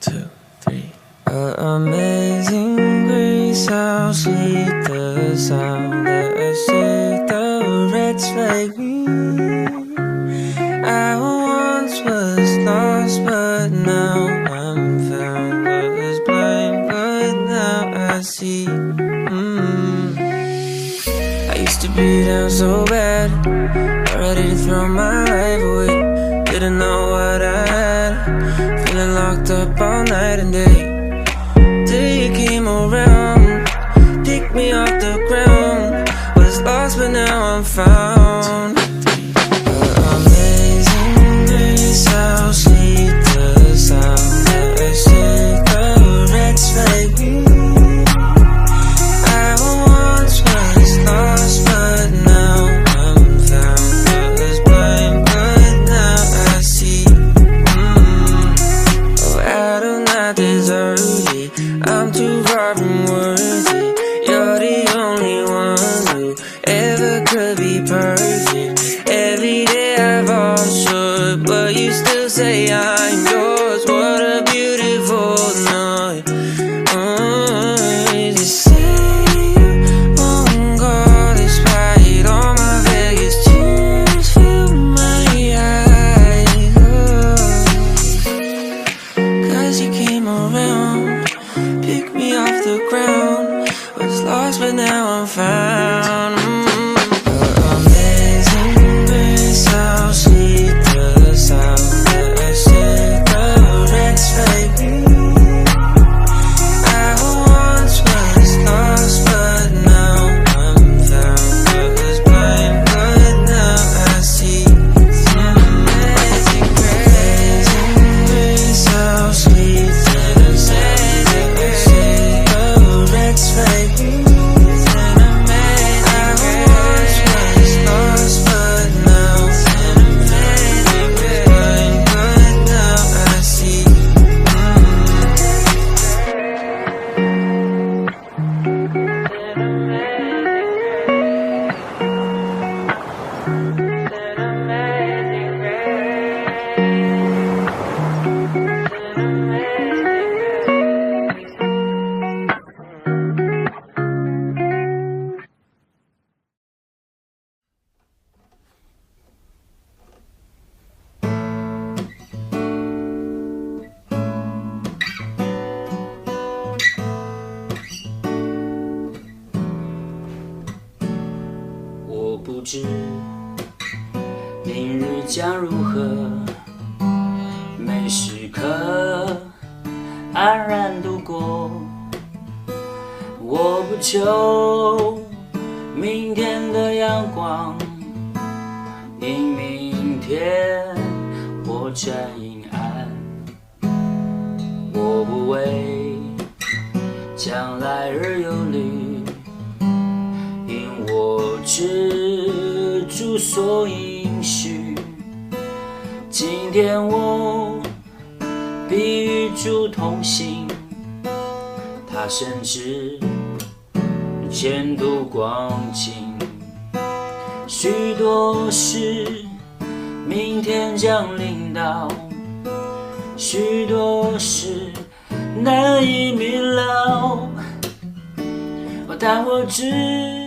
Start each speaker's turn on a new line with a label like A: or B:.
A: 2, 3. Amazing grace, how sweet the sound that saved a wretch like me. I once was lost, but now I'm found. Was blind, but now I see. I used to be down so bad, ready to throw my life away. Didn't know what I had, feeling locked up all night and day. Till you came around, picked me off the ground. Was lost but now I'm found. Amazing grace, how sweet the sound that saved a wretch like me. I once was lost but now I'm found. Was blind but now I see. Oh, I do not deserve it, I'm too far from worthy. You're the only one who ever could be perfect. Every day I fall short, but you still say I'm yours. What a beautiful night. You say you won't go despite all my Vegas tears fill my eyes. Cause you came around, picked me off the ground. Was lost but now I'm found. Amazing grace, how sweet the sound that saved a wretch like me. I once was lost but now I'm found. Was blind but now I see. Amazing grace, how sweet the sound that saved a wretch like me.
B: 我不知明日将如何，每时刻安然度过。我不求明天的阳光，因明天或占阴暗。我不为将来而忧虑，因我知主所应许。今天我必与主同行，他深知前途光景。许多事明天将临到，许多事难以明了，但我知